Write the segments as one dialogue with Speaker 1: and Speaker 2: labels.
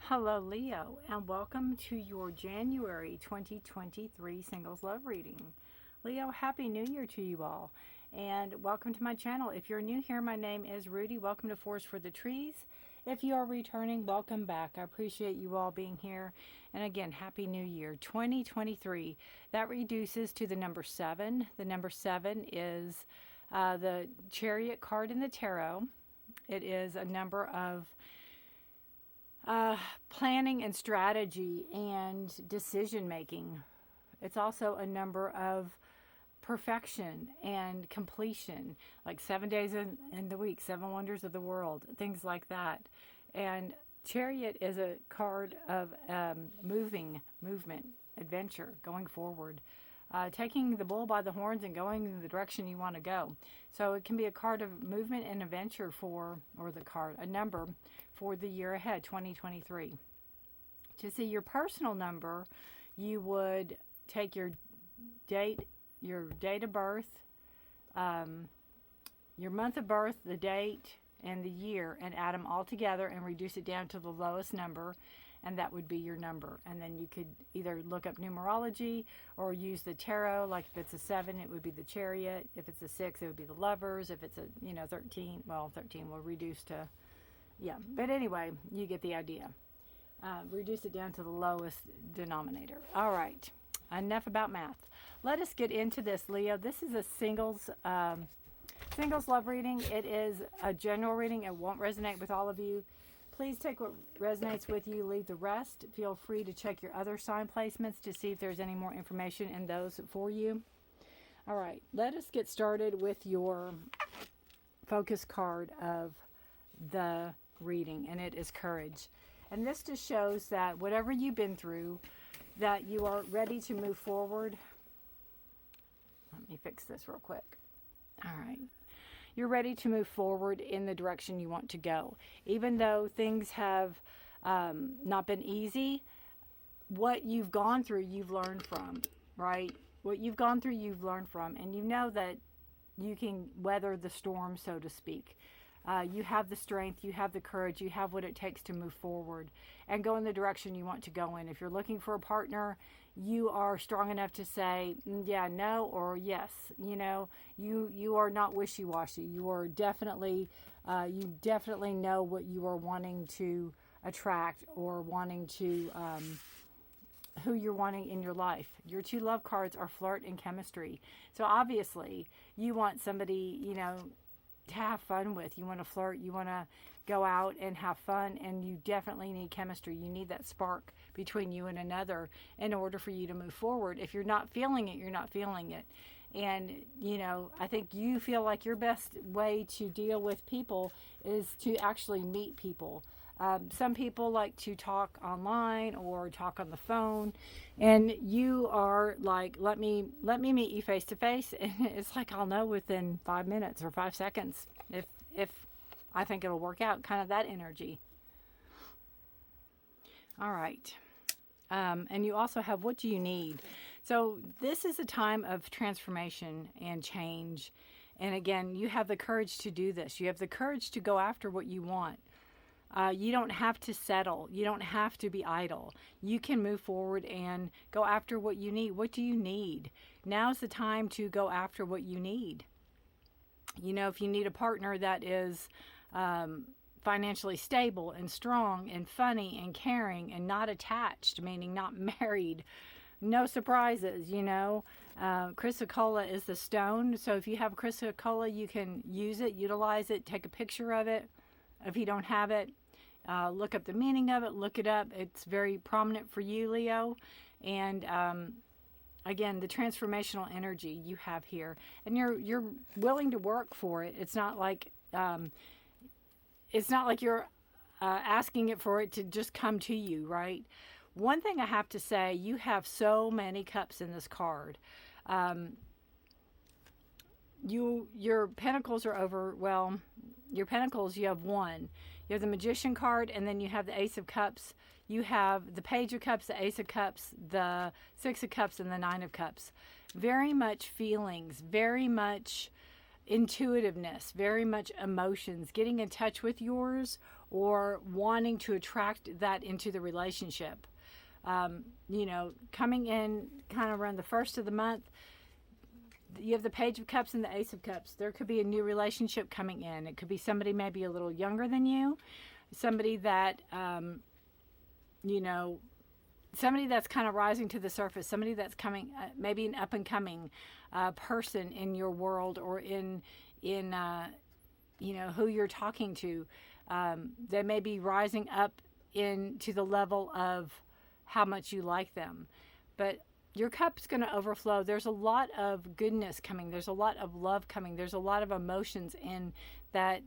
Speaker 1: Hello, Leo, and welcome to your January 2023 Singles Love Reading. Leo, Happy New Year to you all, and welcome to my channel. If you're new here, my name is Rudy. Welcome to Forest for the Trees. If you are returning, welcome back. I appreciate you all being here. And again, Happy New Year 2023. That reduces to the number 7. The number 7 is the Chariot card in the tarot. It is a number of planning and strategy and decision making. It's also a number of perfection and completion, like 7 days in the week, 7 wonders of the world, things like that. And Chariot is a card of movement, adventure, going forward, taking the bull by the horns and going in the direction you want to go. So it can be a card of movement and adventure a number for the year ahead, 2023. To see your personal number, you would take your date of birth, your month of birth, the date, and the year, and add them all together and reduce it down to the lowest number, and that would be your number. And then you could either look up numerology or use the tarot. Like if it's a 7, it would be the Chariot. If it's a 6, it would be the Lovers. If it's a 13, well, 13 will reduce to, yeah. But anyway, you get the idea. Reduce it down to the lowest denominator. All right, enough about math. Let us get into this, Leo. This is a singles love reading. It is a general reading. It won't resonate with all of you. Please take what resonates with you, leave the rest. Feel free to check your other sign placements to see if there's any more information in those for you. All right, let us get started with your focus card of the reading, and it is Courage. And this just shows that whatever you've been through, that you are ready to move forward. Let me fix this real quick. All right. You're ready to move forward in the direction you want to go. Even though things have not been easy, what you've gone through, you've learned from, right? What you've gone through, you've learned from. And you know that you can weather the storm, so to speak. You have the strength, you have the courage, you have what it takes to move forward and go in the direction you want to go in. If you're looking for a partner, you are strong enough to say, yeah, no, or yes. You are not wishy-washy. You are definitely, you definitely know what you are wanting to attract or wanting to, who you're wanting in your life. Your 2 love cards are flirt and chemistry. So obviously you want somebody, to have fun with. You want to flirt, you want to go out and have fun, and you definitely need chemistry. You need that spark between you and another in order for you to move forward. If you're not feeling it, you're not feeling it. And, I think you feel like your best way to deal with people is to actually meet people. Some people like to talk online or talk on the phone, and you are like, let me meet you face to face, and it's like I'll know within 5 minutes or 5 seconds if I think it'll work out. Kind of that energy. All right, and you also have what do you need. So this is a time of transformation and change, and again, you have the courage to do this. You have the courage to go after what you want. You don't have to settle. You don't have to be idle. You can move forward and go after what you need. What do you need? Now's the time to go after what you need. If you need a partner that is financially stable and strong and funny and caring and not attached, meaning not married, no surprises, Chrysocolla is the stone. So if you have Chrysocolla, you can use it, utilize it, take a picture of it. If you don't have it, look up the meaning of it, look it up. It's very prominent for you, Leo. And again, the transformational energy you have here, and you're willing to work for it. It's not like you're asking it for it to just come to you, right? One thing I have to say, you have so many cups in this card. Your pentacles are over. Well, your pentacles, you have 1. You have the Magician card, and then you have the Ace of Cups. You have the Page of Cups, the Ace of Cups, the 6 of Cups, and the 9 of Cups. Very much feelings, very much intuitiveness, very much emotions, getting in touch with yours, or wanting to attract that into the relationship. Coming in kind of around the first of the month, you have the Page of Cups and the Ace of Cups. There could be a new relationship coming in. It could be somebody maybe a little younger than you, somebody that, somebody that's kind of rising to the surface, somebody that's coming, maybe an up and coming person in your world, or in who you're talking to. They may be rising up into the level of how much you like them. But your cup's going to overflow. There's a lot of goodness coming. There's a lot of love coming. There's a lot of emotions in that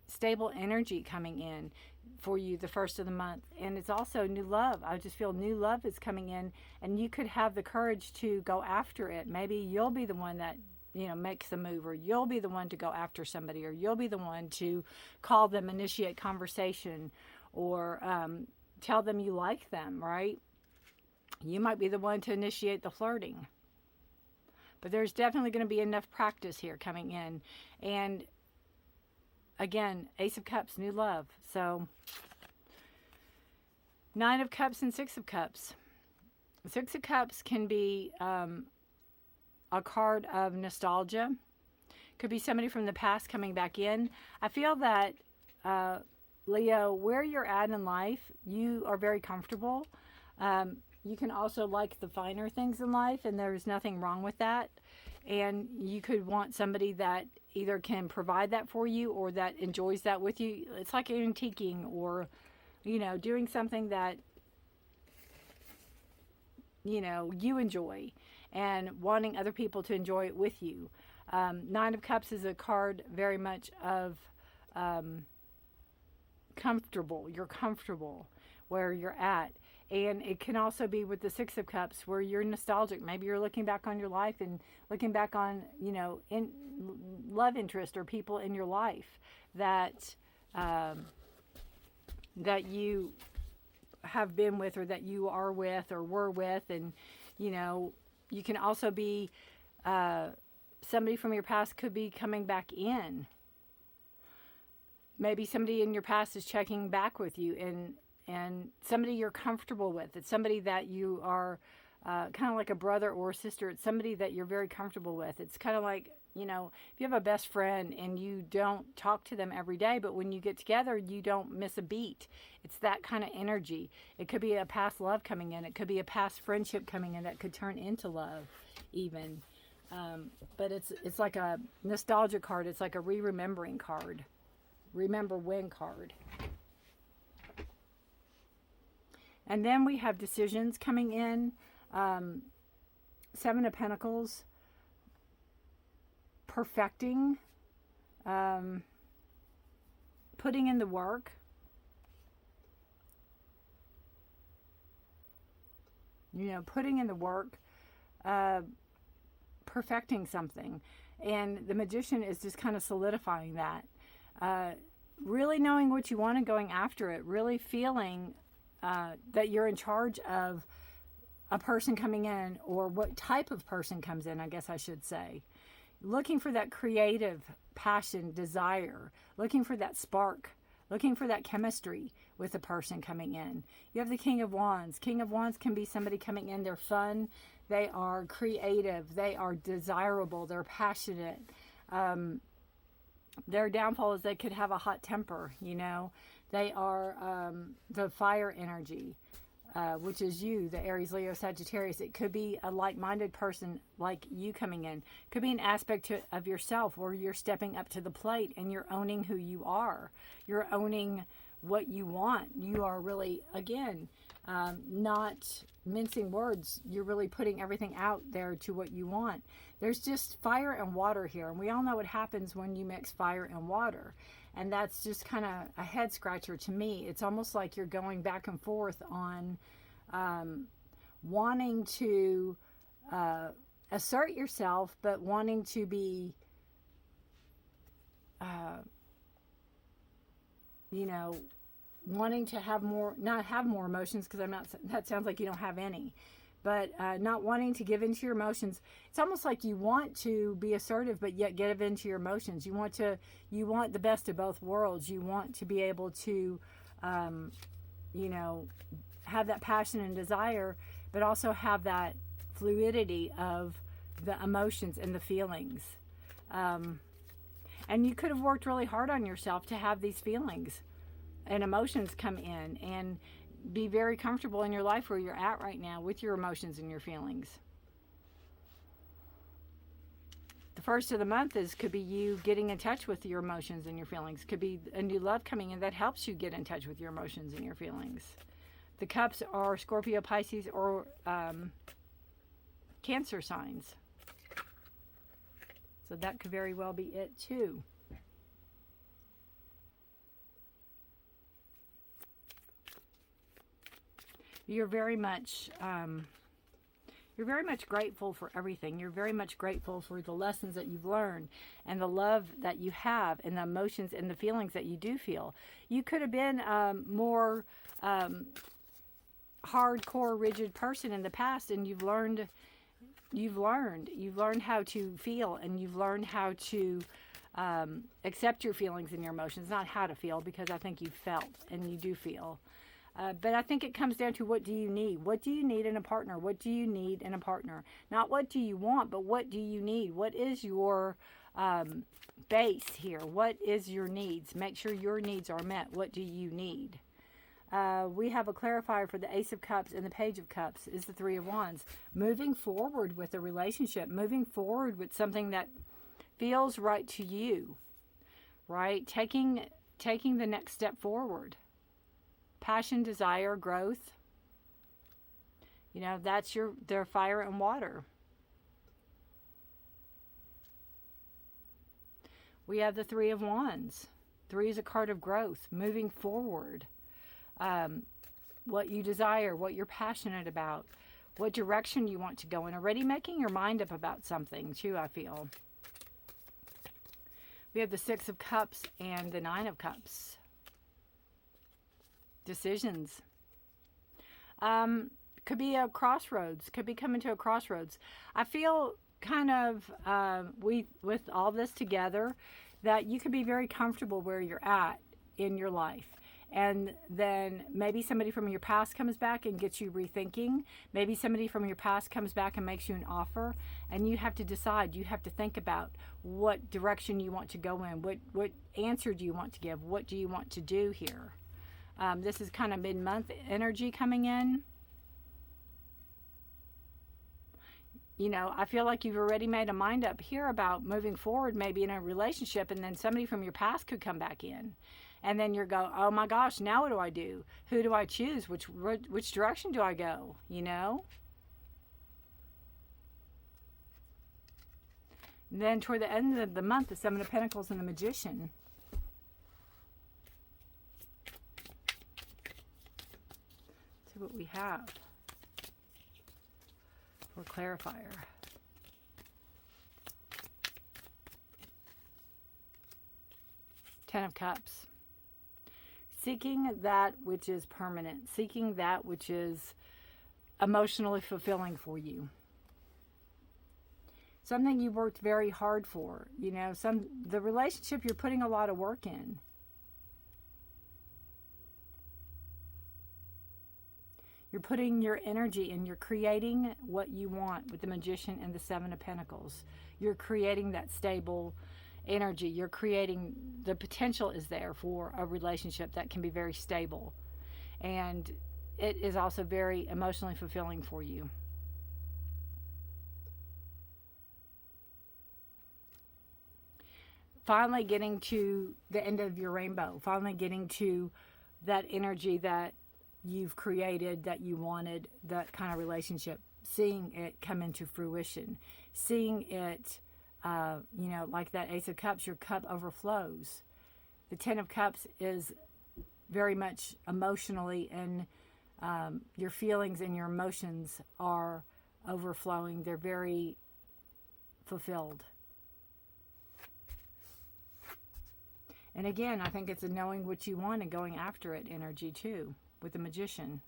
Speaker 1: stable energy coming in for you the first of the month. And it's also new love. I just feel new love is coming in, and you could have the courage to go after it. Maybe you'll be the one that makes the move, or you'll be the one to go after somebody, or you'll be the one to call them, initiate conversation, or tell them you like them, right? You might be the one to initiate the flirting. But there's definitely going to be enough practice here coming in. And again, Ace of Cups, new love. So 9 of Cups and 6 of Cups. 6 of Cups can be a card of nostalgia. Could be somebody from the past coming back in. I feel that, Leo, where you're at in life, you are very comfortable. You can also like the finer things in life, and there's nothing wrong with that. And you could want somebody that either can provide that for you, or that enjoys that with you. It's like antiquing, or, doing something that, you enjoy, and wanting other people to enjoy it with you. 9 of Cups is a card very much of comfortable. You're comfortable where you're at. And it can also be with the 6 of Cups, where you're nostalgic. Maybe you're looking back on your life and looking back on, in love interest or people in your life that that you have been with, or that you are with, or were with. And, you can also be somebody from your past could be coming back in. Maybe somebody in your past is checking back with you, and somebody you're comfortable with. It's somebody that you are kind of like a brother or a sister. It's somebody that you're very comfortable with. It's kind of like, if you have a best friend and you don't talk to them every day, but when you get together, you don't miss a beat. It's that kind of energy. It could be a past love coming in. It could be a past friendship coming in that could turn into love even. But it's like a nostalgia card. It's like a remembering card. Remember when card. And then we have decisions coming in. 7 of Pentacles. Perfecting. Putting in the work. Putting in the work. Perfecting something. And the Magician is just kind of solidifying that. Really knowing what you want and going after it. Really feeling that you're in charge of a person coming in, or what type of person comes in, I guess I should say. Looking for that creative passion, desire, looking for that spark, looking for that chemistry with the person coming in. You have the King of Wands. King of Wands can be somebody coming in. They're fun. They are creative. They are desirable. They're passionate. Their downfall is they could have a hot temper, They are the fire energy, which is you, the Aries, Leo, Sagittarius. It could be a like-minded person like you coming in. Could be an aspect of yourself where you're stepping up to the plate and you're owning who you are. You're owning what you want. You are really, again, not mincing words. You're really putting everything out there to what you want. There's just fire and water here. And we all know what happens when you mix fire and water. And that's just kind of a head scratcher to me. It's almost like you're going back and forth on wanting to assert yourself, but wanting to be, wanting to have more, not have more emotions, because that sounds like you don't have any. but not wanting to give into your emotions. It's almost like you want to be assertive, but yet give into your emotions. You want the best of both worlds. You want to be able to, you know, have that passion and desire, but also have that fluidity of the emotions and the feelings. And you could have worked really hard on yourself to have these feelings and emotions come in, and be very comfortable in your life where you're at right now with your emotions and your feelings. The first of the month could be you getting in touch with your emotions and your feelings. Could be a new love coming in that helps you get in touch with your emotions and your feelings. The cups are Scorpio, Pisces, or Cancer signs. So that could very well be it too. You're very much grateful for everything. You're very much grateful for the lessons that you've learned and the love that you have and the emotions and the feelings that you do feel. You could have been more hardcore, rigid person in the past, and you've learned how to feel, and you've learned how to accept your feelings and your emotions. Not how to feel, because I think you felt and you do feel. But I think it comes down to, what do you need? What do you need in a partner? What do you need in a partner? Not what do you want, but what do you need? What is your base here? What is your needs? Make sure your needs are met. What do you need? We have a clarifier for the Ace of Cups, and the Page of Cups is the Three of Wands. Moving forward with a relationship, moving forward with something that feels right to you, right? Taking the next step forward. Passion, desire, growth. You know, that's their fire and water. We have the Three of Wands. 3 is a card of growth, moving forward. What you desire, what you're passionate about, what direction you want to go in. Already making your mind up about something too, I feel. We have the 6 of Cups and the 9 of Cups. Decisions. Could be a crossroads. Could be coming to a crossroads. I feel kind of with all this together, that you could be very comfortable where you're at in your life. And then maybe somebody from your past comes back and gets you rethinking. Maybe somebody from your past comes back and makes you an offer, and you have to decide. You have to think about what direction you want to go in. What answer do you want to give? What do you want to do here? This is kind of mid-month energy coming in. You know, I feel like you've already made a mind up here about moving forward, maybe in a relationship, and then somebody from your past could come back in. And then you're going, oh my gosh, now what do I do? Who do I choose? Which direction do I go? You know? And then toward the end of the month, the 7 of Pentacles and the Magician. See what we have for clarifier. Ten of Cups. Seeking that which is permanent. Seeking that which is emotionally fulfilling for you. Something you worked very hard for. You know, the relationship you're putting a lot of work in. You're putting your energy in. You're creating what you want with the Magician and the 7 of Pentacles. You're creating that stable energy. You're creating, the potential is there for a relationship that can be very stable. And it is also very emotionally fulfilling for you. Finally getting to the end of your rainbow. Finally getting to that energy that you've created, that you wanted, that kind of relationship. Seeing it come into fruition. Seeing it, you know, like that Ace of Cups, your cup overflows. The 10 of Cups is very much emotionally, and your feelings and your emotions are overflowing. They're very fulfilled. And again, I think it's a knowing what you want and going after it energy too, with the Magician.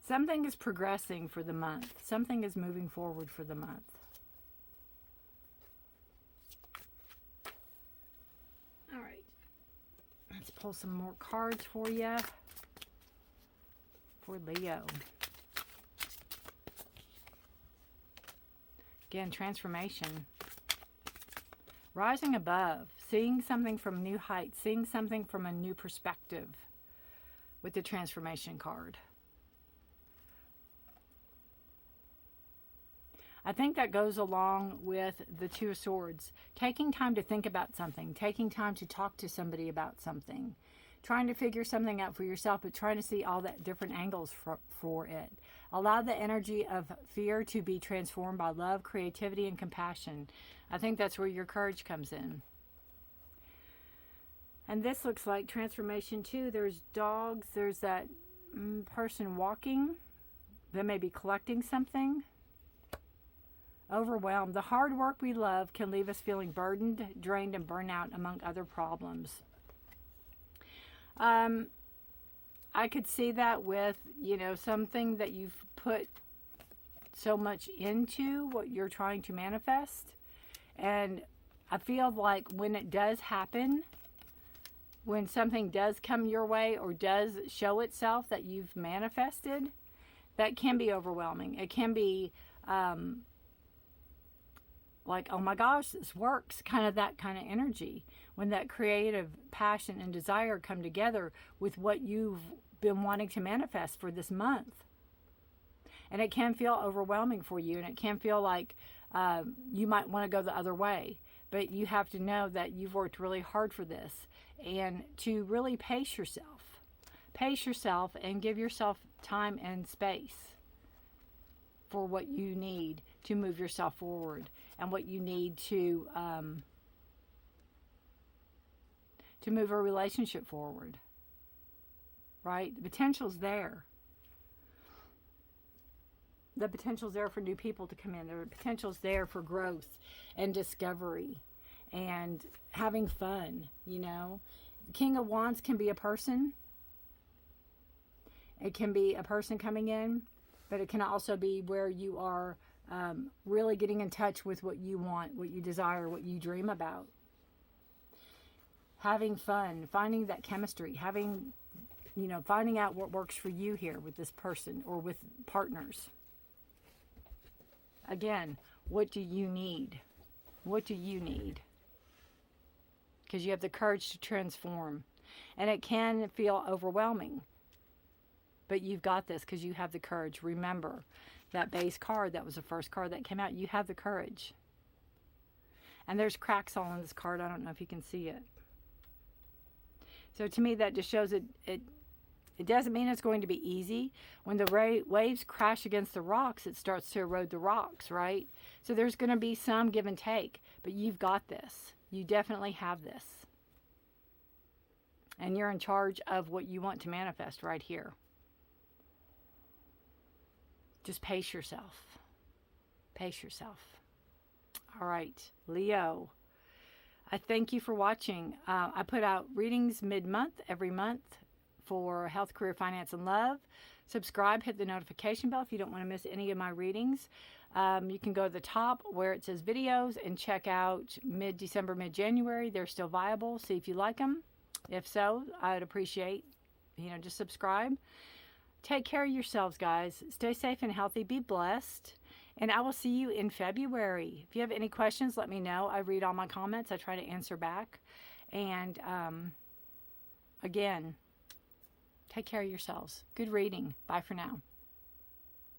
Speaker 1: Something is progressing for the month. Something is moving forward for the month. All right. Let's pull some more cards for you. For Leo. Again, transformation. Rising above. Seeing something from new heights. Seeing something from a new perspective. With the transformation card. I think that goes along with the Two of Swords. Taking time to think about something. Taking time to talk to somebody about something. Trying to figure something out for yourself, but trying to see all the different angles for it. Allow the energy of fear to be transformed by love, creativity, and compassion. I think that's where your courage comes in. And this looks like transformation too. There's dogs. There's that person walking. They may be collecting something. Overwhelmed. The hard work we love can leave us feeling burdened, drained, and burnt out, among other problems. I could see that with, something that you've put so much into what you're trying to manifest. And I feel like when it does happen, when something does come your way or does show itself that you've manifested, that can be overwhelming. It can be like, oh my gosh, this works, kind of that kind of energy. When that creative passion and desire come together with what you've been wanting to manifest for this month. And it can feel overwhelming for you, and it can feel like you might want to go the other way. But you have to know that you've worked really hard for this, and to really pace yourself. Pace yourself and give yourself time and space for what you need to move yourself forward, and what you need to move a relationship forward. Right? The potential's there. The potential's there for new people to come in. The potential's there for growth and discovery and having fun, The King of Wands can be a person. It can be a person coming in, but it can also be where you are really getting in touch with what you want, what you desire, what you dream about. Having fun, finding that chemistry, finding out what works for you here with this person or with partners. Again, what do you need? What do you need? Because you have the courage to transform. And it can feel overwhelming. But you've got this because you have the courage. Remember, that base card, that was the first card that came out. You have the courage. And there's cracks all in this card. I don't know if you can see it. So to me, that just shows it doesn't mean it's going to be easy. When the waves crash against the rocks, it starts to erode the rocks, right? So there's going to be some give and take. But you've got this. You definitely have this. And you're in charge of what you want to manifest right here. Just pace yourself. Pace yourself. All right, Leo. I thank you for watching. I put out readings mid-month, every month, for health, career, finance, and love. Subscribe, hit the notification bell if you don't want to miss any of my readings. You can go to the top where it says videos and check out mid-December, mid-January. They're still viable. See if you like them. If so, I'd appreciate, just subscribe. Take care of yourselves, guys. Stay safe and healthy. Be blessed. And I will see you in February. If you have any questions, let me know. I read all my comments. I try to answer back. And again, take care of yourselves. Good reading. Bye for now.